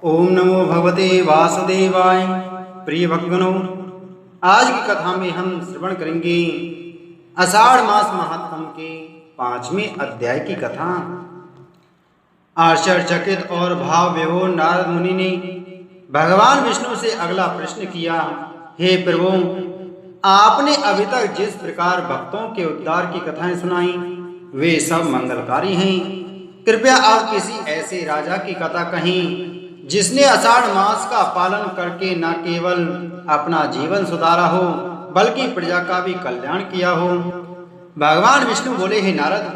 ओम नमो भगवते वासुदेवाय। प्रिय भक्तगणों, आज की कथा में हम श्रवण करेंगे आषाढ़ मास महात्म के 5वें अध्याय की कथा। आश्चर्यचकित और भाव विभोर नारद मुनि ने भगवान विष्णु से अगला प्रश्न किया। हे प्रभु, आपने अभी तक जिस प्रकार भक्तों के उद्धार की कथाएं सुनाई वे सब मंगलकारी हैं। कृपया आप किसी ऐसे राजा की कथा कहें जिसने आषाढ़ मास का पालन करके न केवल अपना जीवन सुधारा हो बल्कि प्रजा का भी कल्याण किया हो। भगवान विष्णु बोले, हे नारद,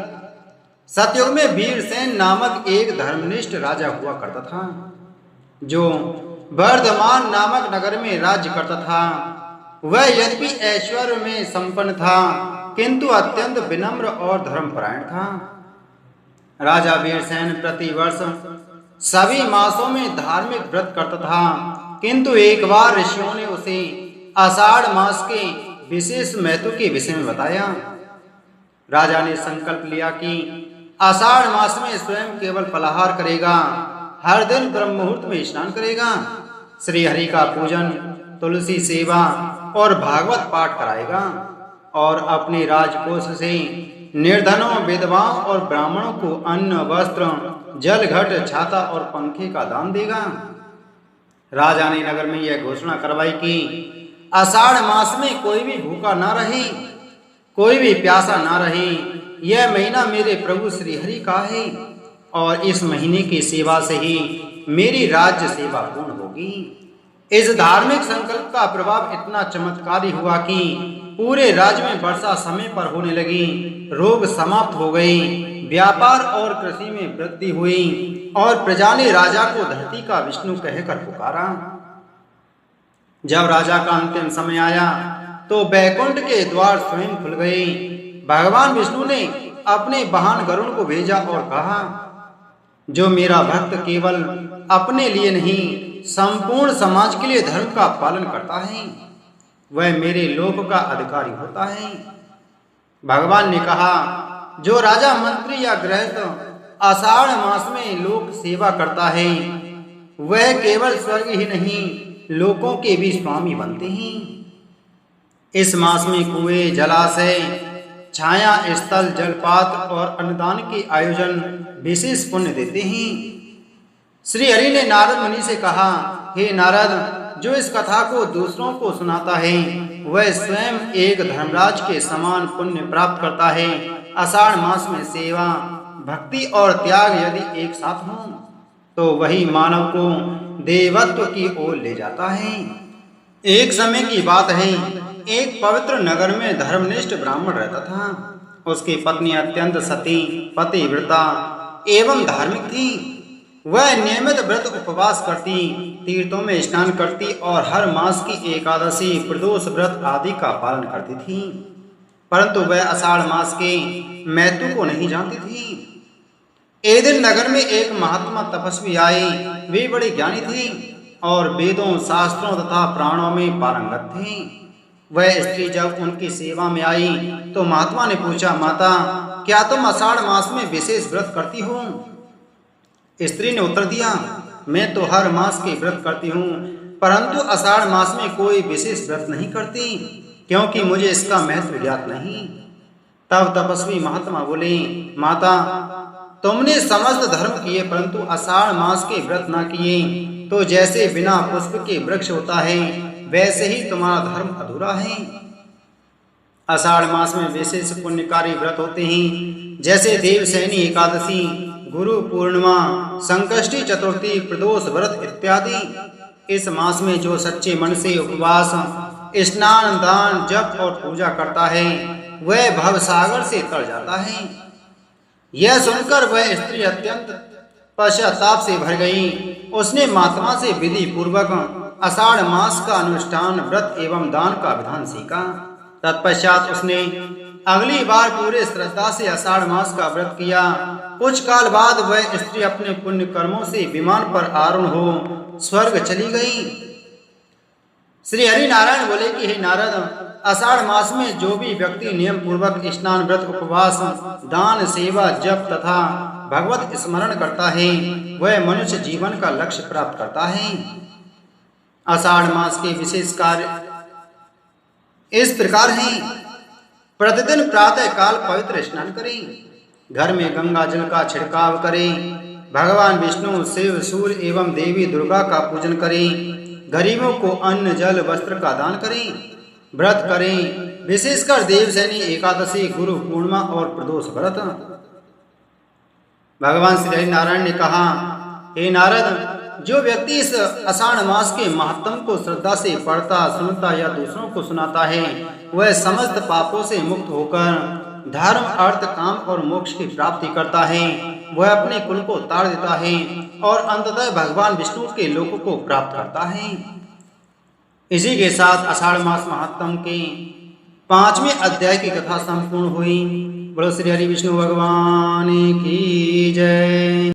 सतयुग में वीरसेन नामक एक धर्मनिष्ठ राजा हुआ करता था जो वर्धमान नामक नगर में राज्य करता था। वह यद्यपि ऐश्वर्य में संपन्न था किंतु अत्यंत विनम्र और धर्मपरायण था। राजा वीरसेन प्रतिवर्ष सभी मासों में धार्मिक व्रत करता था, किंतु एक बार ऋषियों ने उसे आषाढ़ मास के विशेष महत्व के विषय में बताया। राजा ने संकल्प लिया कि आषाढ़ मास में स्वयं केवल फलाहार करेगा, हर दिन ब्रह्म मुहूर्त में स्नान करेगा, श्री हरि का पूजन, तुलसी सेवा और भागवत पाठ कराएगा और अपने राजकोष से निर्धनों, विधवाओं और ब्राह्मणों को अन्न, वस्त्र, जल घट, छाता और पंखे का दान देगा। राजा ने नगर में यह घोषणा करवाई कि आषाढ़ मास में कोई भी भूखा ना रहे, कोई भी प्यासा ना रहे। यह महीना मेरे प्रभु श्री हरि का है और इस महीने की सेवा से ही मेरी राज्य सेवा पूर्ण होगी। इस धार्मिक संकल्प का प्रभाव इतना चमत्कारी हुआ कि पूरे राज्य में वर्षा समय पर होने लगी, रोग समाप्त हो गए, व्यापार और कृषि में वृद्धि हुई और प्रजा ने राजा को धरती का विष्णु कहकर पुकारा। जब राजा का अंतिम समय आया तो बैकुंठ के द्वार स्वयं खुल गए। भगवान विष्णु ने अपने वाहन गरुड़ को भेजा और कहा, जो मेरा भक्त केवल अपने लिए नहीं संपूर्ण समाज के लिए धर्म का पालन करता है वह मेरे लोक का अधिकारी होता है। भगवान ने कहा, जो राजा, मंत्री या गृहस्थ आषाढ़ मास में लोक सेवा करता है वह केवल स्वर्ग ही नहीं लोकों के भी स्वामी बनते हैं। इस मास में कुएं, जलाशय, छाया स्थल, जलपात और अन्नदान के आयोजन विशेष पुण्य देते हैं। श्री हरि ने नारद मुनि से कहा, हे नारद, जो इस कथा को दूसरों को सुनाता है वह स्वयं एक धर्मराज के समान पुण्य प्राप्त करता है। आषाढ़ मास में सेवा, भक्ति और त्याग यदि एक साथ हों तो वही मानव को देवत्व की ओर ले जाता है। एक समय की बात है, एक पवित्र नगर में धर्मनिष्ठ ब्राह्मण रहता था। उसकी पत्नी अत्यंत सती, पतिव्रता एवं धार्मिक थी। वह नियमित व्रत उपवास करती, तीर्थों में स्नान करती और हर मास की एकादशी, प्रदोष व्रत आदि का पालन करती थी, परंतु वह आषाढ़ मास के महत्व को नहीं जानती थी। एक दिन नगर में एक महात्मा तपस्वी आए। वे बड़े ज्ञानी थे और वेदों, शास्त्रों तथा प्राणों में पारंगत थे। वह स्त्री जब उनकी सेवा में आई तो महात्मा ने पूछा, माता, क्या तुम आषाढ़ मास में विशेष व्रत करती हो? स्त्री ने उत्तर दिया, मैं तो हर मास के व्रत करती हूँ, परंतु आषाढ़ मास में कोई विशेष व्रत नहीं करती क्योंकि मुझे इसका महत्व ज्ञात नहीं। तब तपस्वी महात्मा बोले, माता, तुमने समस्त धर्म किए परंतु आषाढ़ मास के व्रत न किए तो जैसे बिना पुष्प के वृक्ष होता है वैसे ही तुम्हारा धर्म अधूरा है। आषाढ़ मास में विशेष पुण्यकारी व्रत होते हैं, जैसे देवशयनी एकादशी, गुरु पूर्णिमा, संकष्टी चतुर्थी, प्रदोष व्रत इत्यादि। इस मास में जो सच्चे मन से उपवास, स्नान, दान, जप और पूजा करता है वह भवसागर से तर जाता है। यह सुनकर वह स्त्री अत्यंत पश्चाताप से भर गई। उसने महात्मा से विधि पूर्वक आषाढ़ मास का अनुष्ठान, व्रत एवं दान का विधान सीखा। तत्पश्चात उसने अगली बार पूरे श्रद्धा से आषाढ़ मास का व्रत किया। कुछ काल बाद वह स्त्री अपने पुण्य कर्मों से विमान पर आरूढ़ हो स्वर्ग चली गई। श्री हरि नारायण बोले कि हे नारद, आषाढ़ मास में जो भी व्यक्ति नियम पूर्वक स्नान, व्रत, उपवास, दान, सेवा, जप तथा भगवत स्मरण करता है वह मनुष्य जीवन का लक्ष्य प्राप्त करता है। आषाढ़ मास के विशेष कार्य इस प्रकार हैं। प्रतिदिन प्रातः काल पवित्र स्नान करें, घर में गंगा जल का छिड़काव करें, भगवान विष्णु शिव सूर्य एवं देवी दुर्गा का पूजन करें, गरीबों को अन्न जल वस्त्र का दान करें, व्रत करें, विशेषकर देवशयनी एकादशी, गुरु पूर्णिमा और प्रदोष व्रत। भगवान श्री हरि नारायण ने कहा, हे नारद, जो व्यक्ति इस आषाढ़ मास के महत्व को श्रद्धा से पढ़ता सुनता या दूसरों को सुनाता है वह समस्त पापों से मुक्त होकर धर्म अर्थ काम और मोक्ष की प्राप्ति करता है। वह अपने कुल को ताड़ देता है और अंततः भगवान विष्णु के लोक को प्राप्त करता है। इसी के साथ आषाढ़ मास महात्म के 5वें अध्याय की कथा संपूर्ण हुई। बोलो श्री हरि विष्णु भगवान की जय।